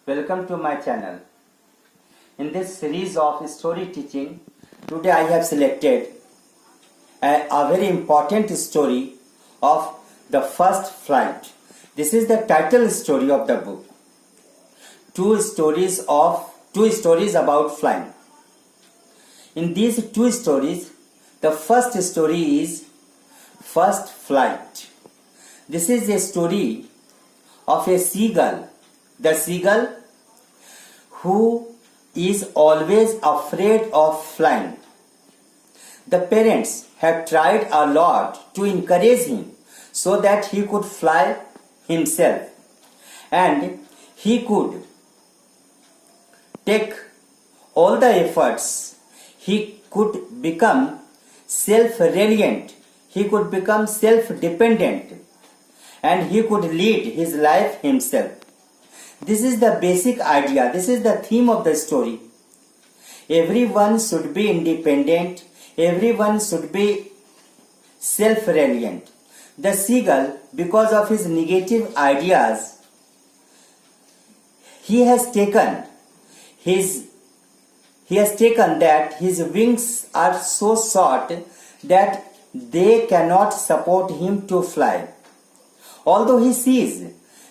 Welcome to my channel. In this series of story teaching, today I have selected a very important story of the first flight. This is the title story of the book. Two stories about flying. In these two stories, the first story is First Flight. This is a story of a seagull. The seagull who is always afraid of flying. The parents have tried a lot to encourage him so that he could fly himself and he could take all the efforts. He could become self-reliant. He could become self-dependent and he could lead his life himself. This is the basic idea. This is the theme of the story. Everyone should be independent. Everyone should be self-reliant. The seagull, because of his negative ideas, he has taken that his wings are so short that they cannot support him to fly. Although he sees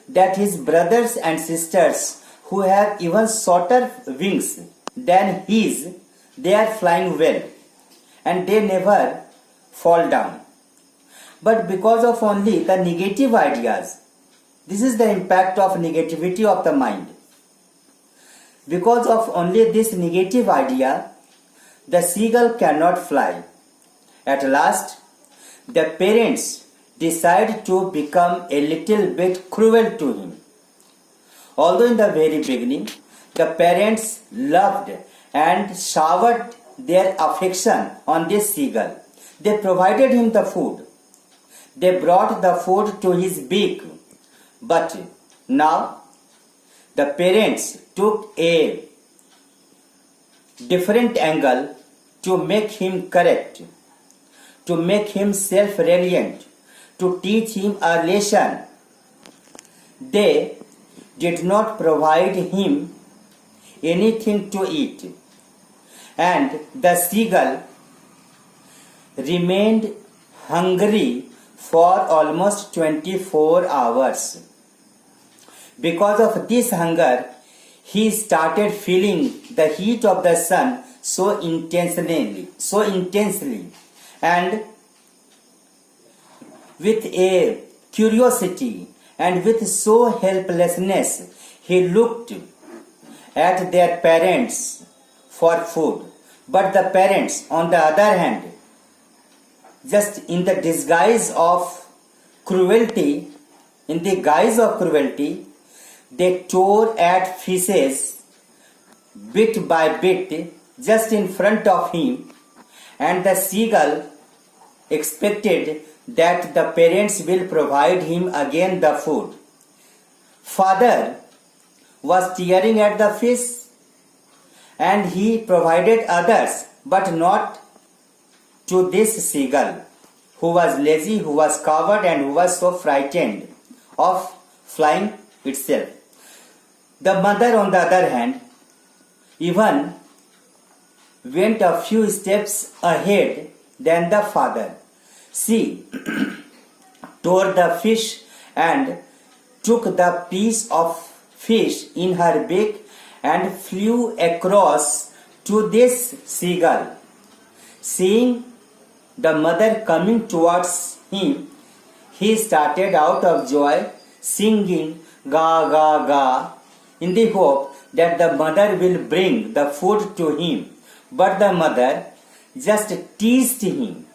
that his brothers and sisters who have even shorter wings than his, they are flying well and they never fall down. But because of only the negative ideas, this is the impact of negativity of the mind. Because of only this negative idea, the seagull cannot fly. At last, the parents decide to become a little bit cruel to him. Although in the very beginning, the parents loved and showered their affection on this seagull. They provided him the food. They brought the food to his beak. But now, the parents took a different angle to make him correct, to make him self-reliant, to teach him a lesson. They did not provide him anything to eat, and the seagull remained hungry for almost 24 hours. Because of this hunger, he started feeling the heat of the sun so intensely, and with a curiosity and with so helplessness, he looked at their parents for food. But the parents, on the other hand, just in the guise of cruelty, they tore at fishes bit by bit just in front of him, and the seagull expected that the parents will provide him again the food. Father was tearing at the fish and he provided others, but not to this seagull who was lazy, who was coward, and who was so frightened of flying itself. The mother, on the other hand, even went a few steps ahead than the father. She tore the fish and took the piece of fish in her beak and flew across to this seagull. Seeing the mother coming towards him, he started out of joy, singing ga ga ga, in the hope that the mother will bring the food to him. But the mother just teased him.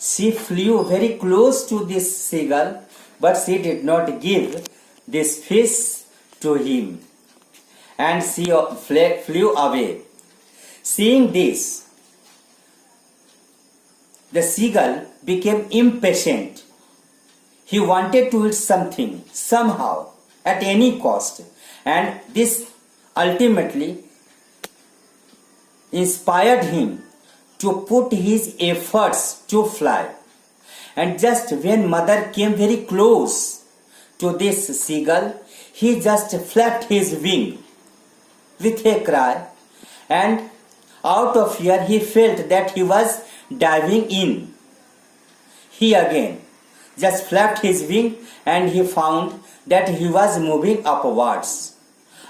She flew very close to this seagull, but she did not give this fish to him, and she flew away. Seeing this, the seagull became impatient. He wanted to eat something, somehow, at any cost, and this ultimately inspired him to put his efforts to fly. And just when mother came very close to this seagull, he just flapped his wing with a cry, and out of fear he felt that he was diving in. He again just flapped his wing and he found that he was moving upwards.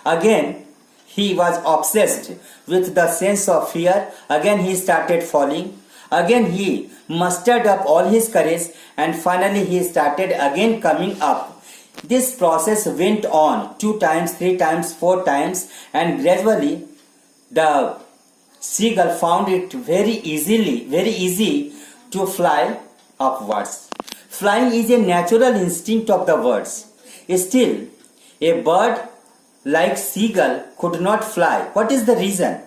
Again he was obsessed with the sense of fear. Again he started falling. Again he mustered up all his courage and finally he started again coming up. This process went on 2 times, 3 times, 4 times, and gradually the seagull found it very easy to fly upwards. Flying is a natural instinct of the birds. Still, a bird like seagull could not fly. What is the reason?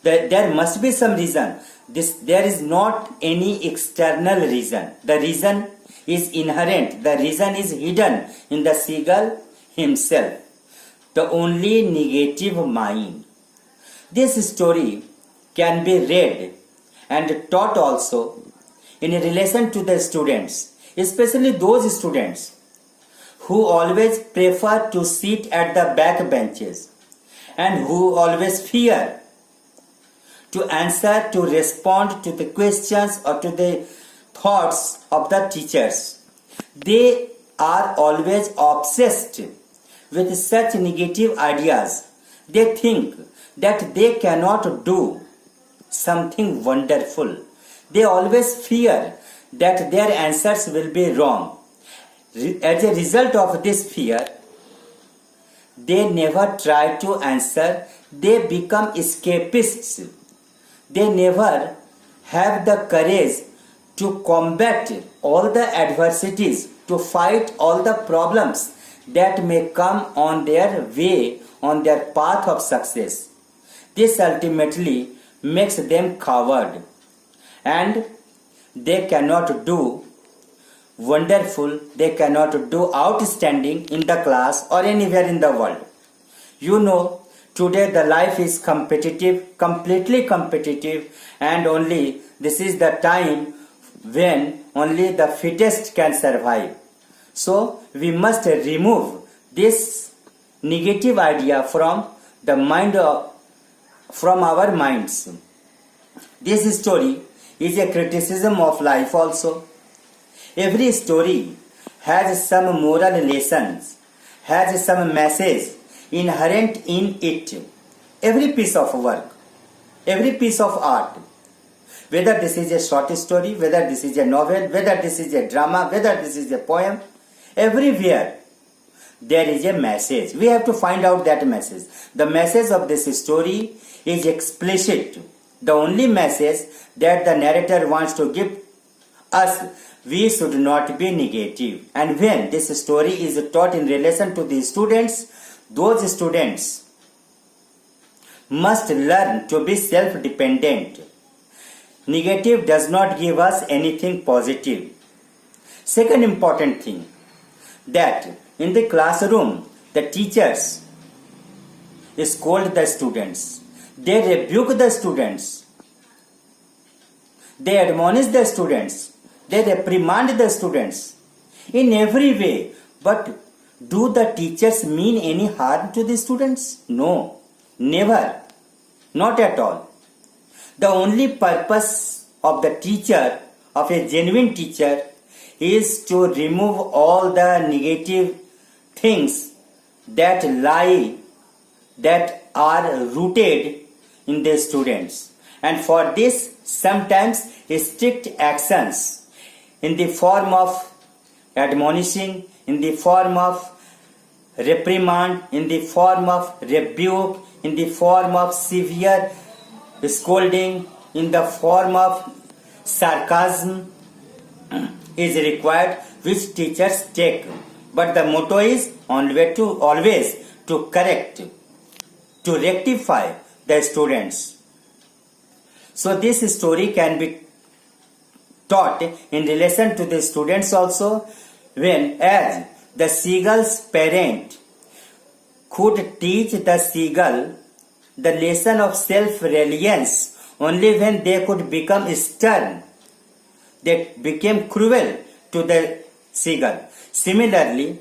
There must be some reason. There is not any external reason. The reason is inherent. The reason is hidden in the seagull himself. The only negative mind. This story can be read and taught also in relation to the students, especially those students who always prefer to sit at the back benches and who always fear to answer, to respond to the questions or to the thoughts of the teachers. They are always obsessed with such negative ideas. They think that they cannot do something wonderful. They always fear that their answers will be wrong. As a result of this fear, they never try to answer. They become escapists. They never have the courage to combat all the adversities, to fight all the problems that may come on their way, on their path of success. This ultimately makes them coward, and they cannot do wonderful, they cannot do outstanding in the class or anywhere in the world. You know, today the life is competitive, completely competitive, and only this is the time when only the fittest can survive. So we must remove this negative idea from the mind from our minds. This story is a criticism of life also. Every story has some moral lessons, has some message inherent in it. Every piece of work, every piece of art, whether this is a short story, whether this is a novel, whether this is a drama, whether this is a poem, everywhere there is a message. We have to find out that message. The message of this story is explicit. The only message that the narrator wants to give us, we should not be negative. And when this story is taught in relation to the students, those students must learn to be self-dependent. Negative does not give us anything positive. Second important thing, that in the classroom, the teachers scold the students. They rebuke the students. They admonish the students. They reprimand the students in every way. But do the teachers mean any harm to the students? No, never. Not at all. The only purpose of the teacher, of a genuine teacher, is to remove all the negative things that lie, that are rooted in the students. And for this, sometimes strict actions in the form of admonishing, in the form of reprimand, in the form of rebuke, in the form of severe scolding, in the form of sarcasm is required, which teachers take. But the motto is always to correct, to rectify the students. So this story can be taught in relation to the students also, when as the seagull's parent could teach the seagull the lesson of self-reliance only when they could become stern. They became cruel to the seagull. Similarly,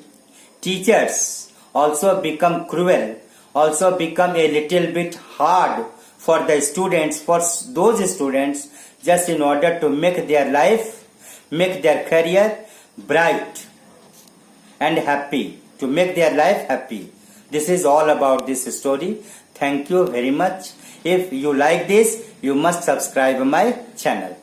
teachers also become cruel, also become a little bit hard for the students, for those students, just in order to make their life, make their career bright and happy, to make their life happy. This is all about this story. Thank you very much. If you like this, you must subscribe my channel.